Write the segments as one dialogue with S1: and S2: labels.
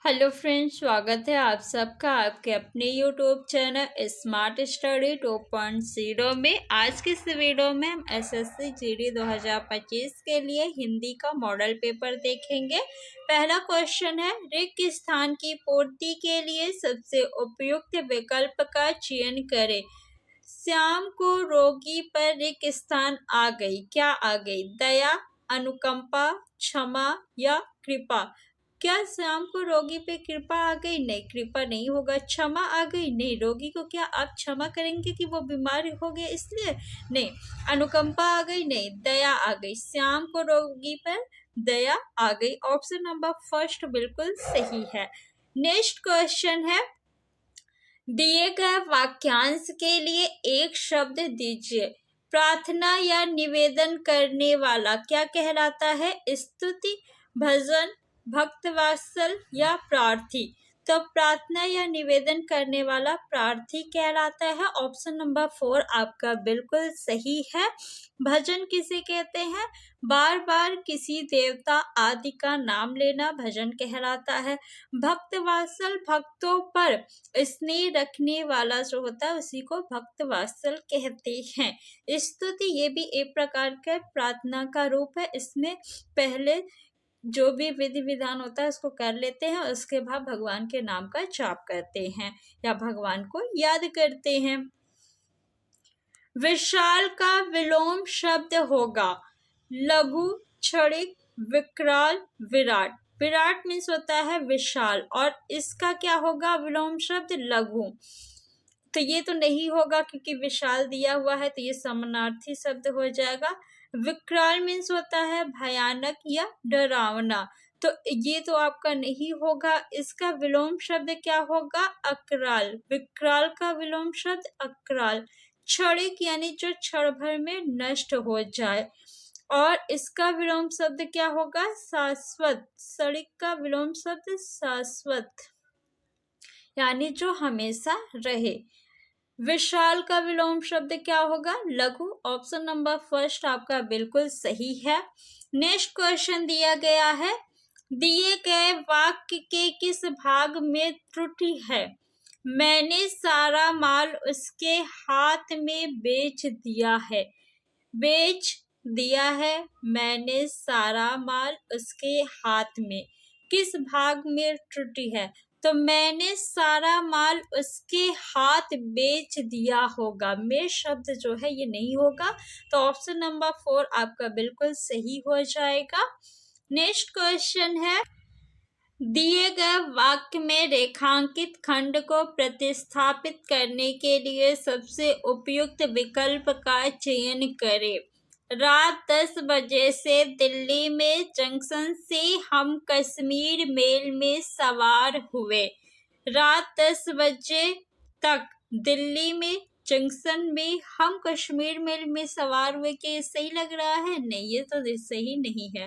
S1: Hello friends, स्वागत है आप सबका आपके अपने यूट्यूब चैनल स्मार्ट स्टडी 2.0 में। आज की इस वीडियो में हम एसएससी जीडी 2025 के लिए हिंदी का मॉडल पेपर देखेंगे। पहला क्वेश्चन है, रिक्त स्थान की पूर्ति के लिए सबसे उपयुक्त विकल्प का चयन करें। श्याम को रोगी पर रिक्त स्थान आ गई, क्या आ गई? दया, अनुकंपा, क्षमा या कृपा? क्या श्याम को रोगी पे कृपा आ गई? नहीं, कृपा नहीं होगा। क्षमा आ गई? नहीं, रोगी को क्या आप क्षमा करेंगे कि वो बीमार हो गया इसलिए? नहीं। अनुकंपा आ गई? नहीं। दया आ गई? श्याम को रोगी पर दया आ गई। ऑप्शन नंबर फर्स्ट बिल्कुल सही है। नेक्स्ट क्वेश्चन है, दिए गए वाक्यांश के लिए एक शब्द दीजिए। प्रार्थना या निवेदन करने वाला क्या कहलाता है? स्तुति, भजन, भक्तवात्सल या प्रार्थी? तो प्रार्थना या निवेदन करने वाला प्रार्थी कहलाता है। ऑप्शन नंबर 4 आपका बिल्कुल सही है। भजन किसे कहते हैं? बार बार किसी देवता आदि का नाम लेना भजन कहलाता है। भक्तवात्सल भक्तों पर स्नेह रखने वाला जो होता है उसी को भक्तवात्सल कहते हैं। स्तुति ये भी एक प्रकार का प्रार्थना का रूप है। इसमें पहले जो भी विधि विधान होता है उसको कर लेते हैं, उसके बाद भगवान के नाम का जाप करते हैं या भगवान को याद करते हैं। विशाल का विलोम शब्द होगा लघु, क्षणिक, विकराल, विराट। विराट मीन्स होता है विशाल और इसका क्या होगा विलोम शब्द? लघु। तो ये तो नहीं होगा क्योंकि विशाल दिया हुआ है, तो ये समानार्थी शब्द हो जाएगा। विकराल मीन्स होता है भयानक या डरावना, तो ये तो आपका नहीं होगा। इसका विलोम शब्द क्या होगा? अकराल। विकराल का विलोम शब्द अकराल। क्षणिक यानी जो क्षण भर में नष्ट हो जाए, और इसका विलोम शब्द क्या होगा? शाश्वत। क्षणिक का विलोम शब्द शाश्वत यानी जो हमेशा रहे। विशाल का विलोम शब्द क्या होगा? लघु। ऑप्शन नंबर फर्स्ट आपका बिल्कुल सही है। नेक्स्ट क्वेश्चन दिया गया है, दिए गए वाक्य के किस भाग में त्रुटि है? मैंने सारा माल उसके हाथ में बेच दिया है। बेच दिया है, मैंने सारा माल उसके हाथ में। किस भाग में त्रुटि है? तो मैंने सारा माल उसके हाथ बेच दिया होगा। में शब्द जो है ये नहीं होगा, तो ऑप्शन नंबर 4 आपका बिल्कुल सही हो जाएगा। नेक्स्ट क्वेश्चन है, दिए गए वाक्य में रेखांकित खंड को प्रतिस्थापित करने के लिए सबसे उपयुक्त विकल्प का चयन करें। रात 10 बजे से दिल्ली में जंक्शन से हम कश्मीर मेल में सवार हुए। रात 10 बजे तक दिल्ली में जंक्शन में हम कश्मीर मेल में सवार हुए। क्या ये सही लग रहा है? नहीं, ये तो सही नहीं है।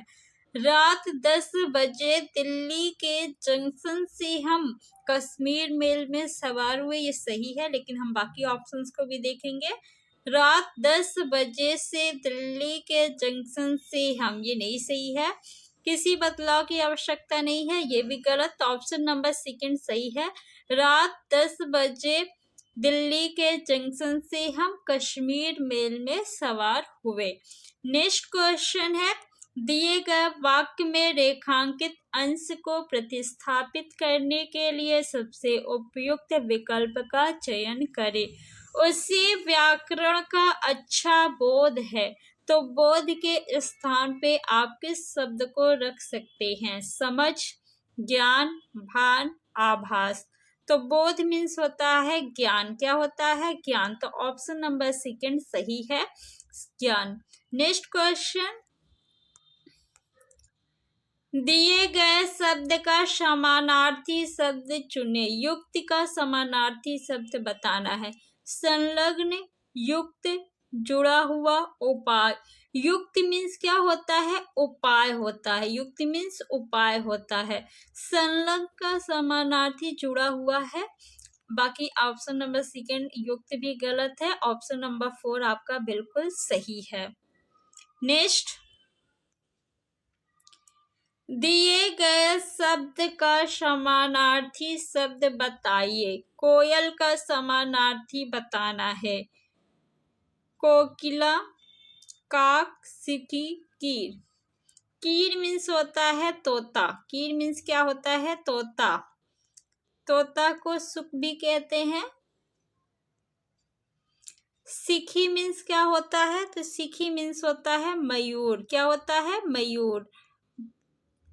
S1: रात 10 बजे दिल्ली के जंक्शन से हम कश्मीर मेल में सवार हुए, ये सही है, लेकिन हम बाकी ऑप्शंस को भी देखेंगे। रात 10 बजे से दिल्ली के जंक्शन से हम, ये नहीं सही है। किसी बदलाव की आवश्यकता नहीं है, ये भी गलत। ऑप्शन नंबर सेकंड सही है। रात 10 बजे दिल्ली के जंक्शन से हम कश्मीर मेल में सवार हुए। नेक्स्ट क्वेश्चन है, दिए गए वाक्य में रेखांकित अंश को प्रतिस्थापित करने के लिए सबसे उपयुक्त विकल्प का चयन करें। उसी व्याकरण का अच्छा बोध है, तो बोध के स्थान पे आप किस शब्द को रख सकते हैं? समझ, ज्ञान, भान, आभास। तो बोध मीन्स होता है ज्ञान। क्या होता है? ज्ञान। तो ऑप्शन नंबर सेकंड सही है, ज्ञान। नेक्स्ट क्वेश्चन, दिए गए शब्द का समानार्थी शब्द चुने। युक्त का समानार्थी शब्द बताना है। संलग्न, युक्त, जुड़ा हुआ, उपाय। युक्त मीन्स क्या होता है? उपाय होता है। युक्त मीन्स उपाय होता है। संलग्न का समानार्थी जुड़ा हुआ है। बाकी ऑप्शन नंबर सेकंड युक्त भी गलत है। ऑप्शन नंबर 4 आपका बिल्कुल सही है। नेक्स्ट, दिए गए शब्द का समानार्थी शब्द बताइए। कोयल का समानार्थी बताना है। कोकिला, काक, सिटी, कीर। कीर मीन्स होता है तोता। कीर मीन्स क्या होता है? तोता। तोता को सुख भी कहते हैं। सिखी मीन्स क्या होता है? तो सिखी मीन्स होता है मयूर। क्या होता है? मयूर।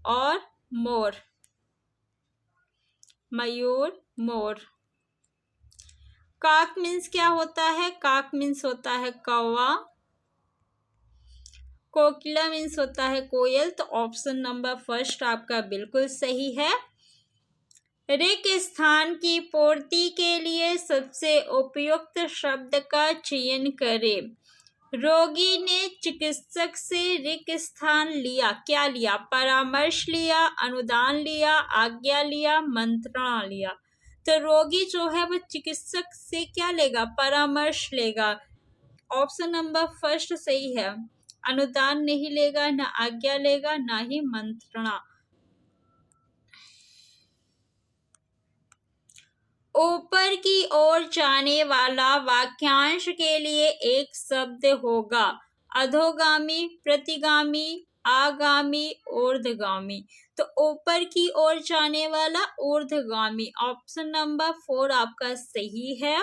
S1: और मोर, मयूर, मोर। काक मीन्स क्या होता है? काक मीन्स होता है कौवा। कोकिला मीन्स होता है कोयल। तो ऑप्शन नंबर फर्स्ट आपका बिल्कुल सही है। रिक्त स्थान की पूर्ति के लिए सबसे उपयुक्त शब्द का चयन करें। रोगी ने चिकित्सक से रिक्त स्थान लिया। क्या लिया? परामर्श लिया, अनुदान लिया, आज्ञा लिया, मंत्रणा लिया। तो रोगी जो है वो चिकित्सक से क्या लेगा? परामर्श लेगा। ऑप्शन नंबर फर्स्ट सही है। अनुदान नहीं लेगा, ना आज्ञा लेगा, ना ही मंत्रणा। ऊपर की ओर जाने वाला वाक्यांश के लिए एक शब्द होगा। अधोगामी, प्रतिगामी, आगामी, ऊर्ध्वगामी। तो ऊपर की ओर जाने वाला ऊर्ध्वगामी। ऑप्शन नंबर 4 आपका सही है।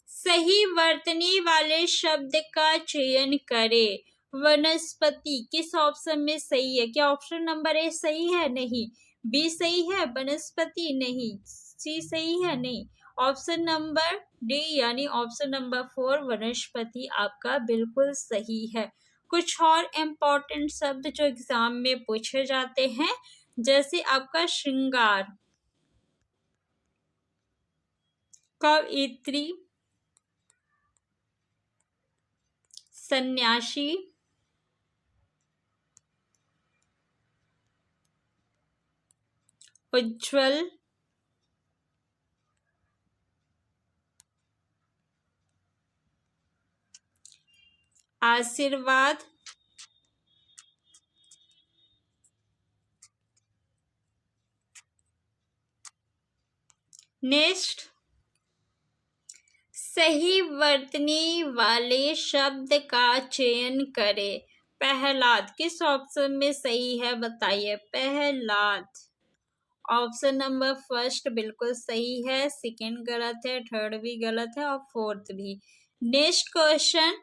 S1: सही वर्तनी वाले शब्द का चयन करें। वनस्पति किस ऑप्शन में सही है? क्या ऑप्शन नंबर ए सही है? नहीं। बी सही है? वनस्पति नहीं। सी सही है? नहीं। ऑप्शन नंबर डी यानी ऑप्शन नंबर 4 वनस्पति आपका बिल्कुल सही है। कुछ और इम्पोर्टेंट शब्द जो एग्जाम में पूछे जाते हैं, जैसे आपका श्रृंगार, कवयित्री, सन्यासी, उज्ज्वल, आशीर्वाद, नेक्स्ट सही वर्तनी वाले शब्द का चयन करें। प्रहलाद किस ऑप्शन में सही है? बताइए। प्रहलाद ऑप्शन नंबर फर्स्ट बिल्कुल सही है। सेकंड गलत है, थर्ड भी गलत है और फोर्थ भी। नेक्स्ट क्वेश्चन,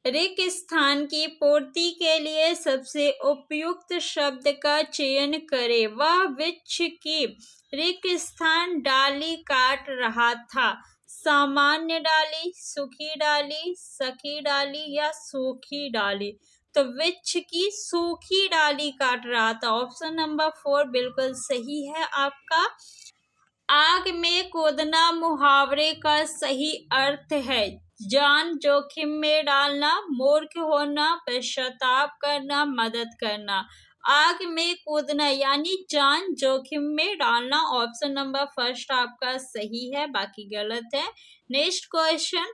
S1: रिक्त स्थान की पूर्ति के लिए सबसे उपयुक्त शब्द का चयन करें। वह वृक्ष की रिक्त स्थान डाली काट रहा था। सामान्य डाली, सूखी डाली, सखी डाली या सूखी डाली। तो वृक्ष की सूखी डाली काट रहा था। ऑप्शन नंबर 4 बिल्कुल सही है आपका। आग में कूदना मुहावरे का सही अर्थ है। जान जोखिम में डालना, मूर्ख होना, पश्चाताप करना, मदद करना। आग में कूदना यानी जान जोखिम में डालना। ऑप्शन नंबर फर्स्ट आपका सही है, बाकी गलत है। नेक्स्ट क्वेश्चन,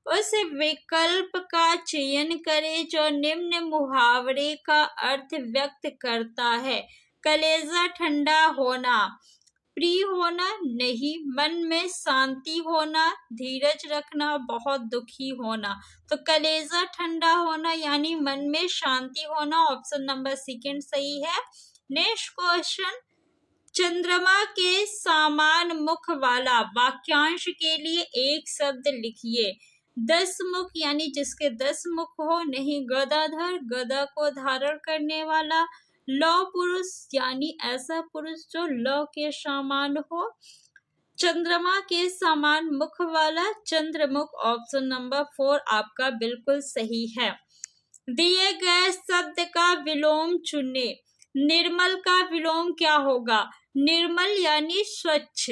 S1: उस विकल्प का चयन करें जो निम्न मुहावरे का अर्थ व्यक्त करता है। कलेजा ठंडा होना, प्रिय होना, नहीं, मन में शांति होना, धीरज रखना, बहुत दुखी होना। तो कलेजा ठंडा होना यानी मन में शांति होना। ऑप्शन नंबर सेकंड सही है। नेक्स्ट क्वेश्चन, चंद्रमा के समान मुख वाला वाक्यांश के लिए एक शब्द लिखिए। 10 मुख यानी जिसके 10 मुख हो, नहीं गदाधर, गदा को धारण करने वाला। लौ पुरुष यानी ऐसा पुरुष जो लौ के समान हो। चंद्रमा के समान मुख वाला, चंद्रमुख। ऑप्शन नंबर 4 आपका बिल्कुल सही है। दिए गए शब्द का विलोम चुने। निर्मल का विलोम क्या होगा? निर्मल यानी स्वच्छ।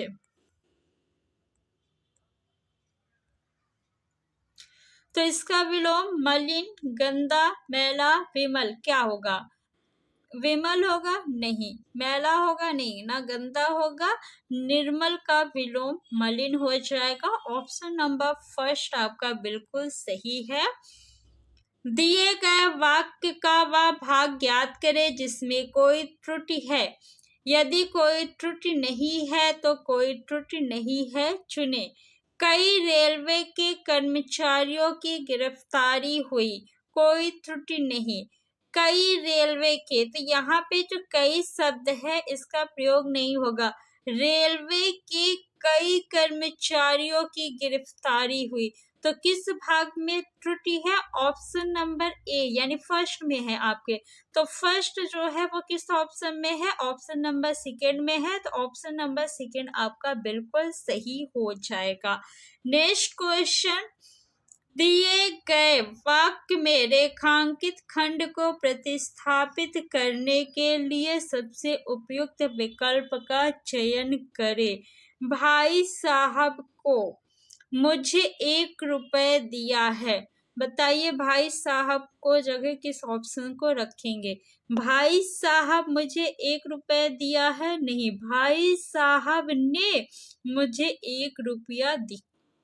S1: तो इसका विलोम मलिन, गंदा, मैला, विमल क्या होगा? विमल होगा? नहीं। मैला होगा? नहीं। ना गंदा होगा। निर्मल का विलोम मलिन हो जाएगा। ऑप्शन नंबर फर्स्ट आपका बिल्कुल सही है। दिए गए वाक्य का वह भाग ज्ञात करें जिसमें कोई त्रुटि है। यदि कोई त्रुटि नहीं है तो कोई त्रुटि नहीं है चुने। कई रेलवे के कर्मचारियों की गिरफ्तारी हुई, कोई त्रुटि नहीं। कई रेलवे के, तो यहाँ पे जो कई शब्द है इसका प्रयोग नहीं होगा। रेलवे के कई कर्मचारियों की गिरफ्तारी हुई, तो किस भाग में त्रुटि है? ऑप्शन नंबर ए यानी फर्स्ट में है आपके। तो फर्स्ट जो है वो किस ऑप्शन में है? ऑप्शन नंबर सेकेंड में है। तो ऑप्शन नंबर सेकेंड आपका बिल्कुल सही हो जाएगा। नेक्स्ट क्वेश्चन, दिए गए वाक्य में रेखांकित खंड को प्रतिस्थापित करने के लिए सबसे उपयुक्त विकल्प का चयन करें। भाई साहब को मुझे 1 रुपए दिया है। बताइए भाई साहब को जगह किस ऑप्शन को रखेंगे? भाई साहब मुझे 1 रुपए दिया है, नहीं, भाई साहब ने मुझे 1 रुपया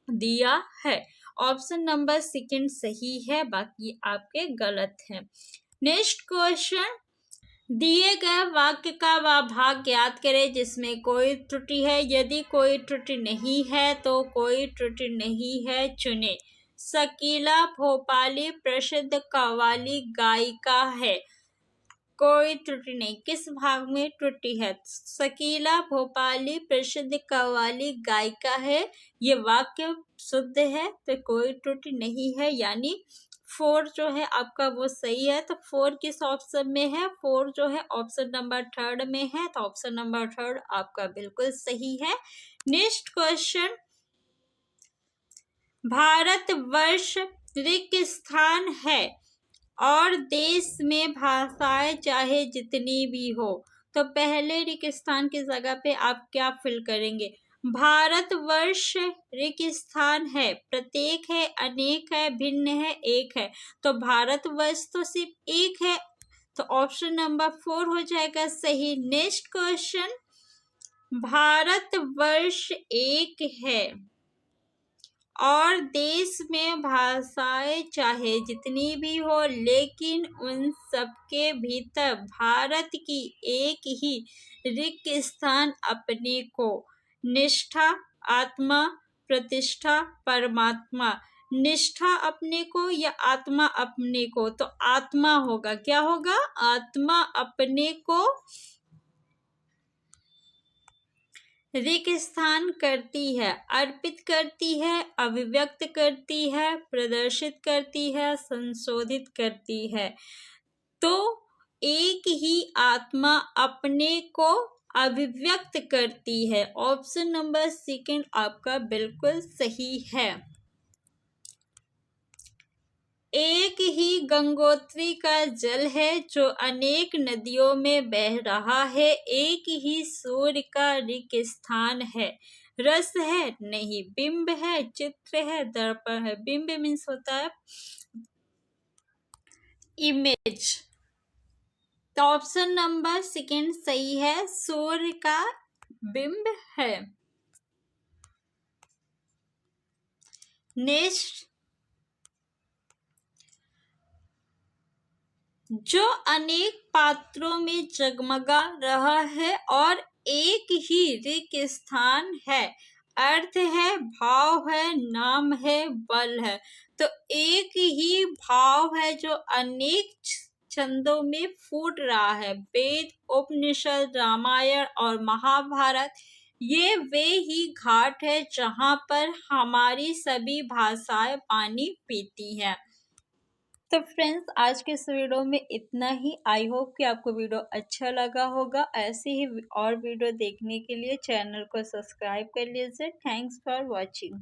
S1: दिया है। ऑप्शन नंबर सेकंड सही है, बाकी आपके गलत हैं। नेक्स्ट क्वेश्चन, दिए गए वाक्य का वह भाग ज्ञात करें जिसमें कोई त्रुटि है। यदि कोई त्रुटि नहीं है तो कोई त्रुटि नहीं है चुने। शकीला भोपाली प्रसिद्ध कव्वाली गायिका है, कोई त्रुटि नहीं। किस भाग में त्रुटि है? शकीला भोपाली प्रसिद्ध कव्वाली गायिका है, ये वाक्य शुद्ध है तो कोई त्रुटि नहीं है, यानी 4 जो है आपका वो सही है। तो 4 किस ऑप्शन में है? 4 जो है ऑप्शन नंबर थर्ड में है, तो ऑप्शन नंबर थर्ड आपका बिल्कुल सही है। नेक्स्ट क्वेश्चन, भारतवर्ष रिक्त स्थान है और देश में भाषाएं चाहे जितनी भी हो, तो पहले रिक्त स्थान की जगह पे आप क्या फिल करेंगे? भारतवर्ष रिक्त स्थान है, प्रत्येक है, अनेक है, भिन्न है, एक है। तो भारतवर्ष तो सिर्फ एक है, तो ऑप्शन नंबर 4 हो जाएगा सही। नेक्स्ट क्वेश्चन, भारतवर्ष एक है और देश में भाषाएं चाहे जितनी भी हो, लेकिन उन सबके भीतर भारत की एक ही रिक्त स्थान अपने को। निष्ठा, आत्मा, प्रतिष्ठा, परमात्मा। निष्ठा अपने को या आत्मा अपने को? तो आत्मा होगा। क्या होगा? आत्मा अपने को रिक्त स्थान करती है, अर्पित करती है, अभिव्यक्त करती है, प्रदर्शित करती है, संशोधित करती है। तो एक ही आत्मा अपने को अभिव्यक्त करती है। ऑप्शन नंबर सेकंड आपका बिल्कुल सही है। एक ही गंगोत्री का जल है जो अनेक नदियों में बह रहा है। एक ही सूर्य का रिक्त स्थान है। रस है? नहीं। बिंब है? चित्र है? दर्पण है? बिंब मीन्स होता है इमेज। तो ऑप्शन नंबर सेकंड सही है, सूर्य का बिंब है। नेक्स्ट, जो अनेक पात्रों में जगमगा रहा है और एक ही रिक्त स्थान है, अर्थ है, भाव है, नाम है, बल है। तो एक ही भाव है जो अनेक छंदों में फूट रहा है। वेद, उपनिषद, रामायण और महाभारत, ये वे ही घाट है जहाँ पर हमारी सभी भाषाएं पानी पीती हैं। तो फ्रेंड्स, आज के इस वीडियो में इतना ही। आई होप कि आपको वीडियो अच्छा लगा होगा। ऐसे ही और वीडियो देखने के लिए चैनल को सब्सक्राइब कर लीजिए। Thanks for watching.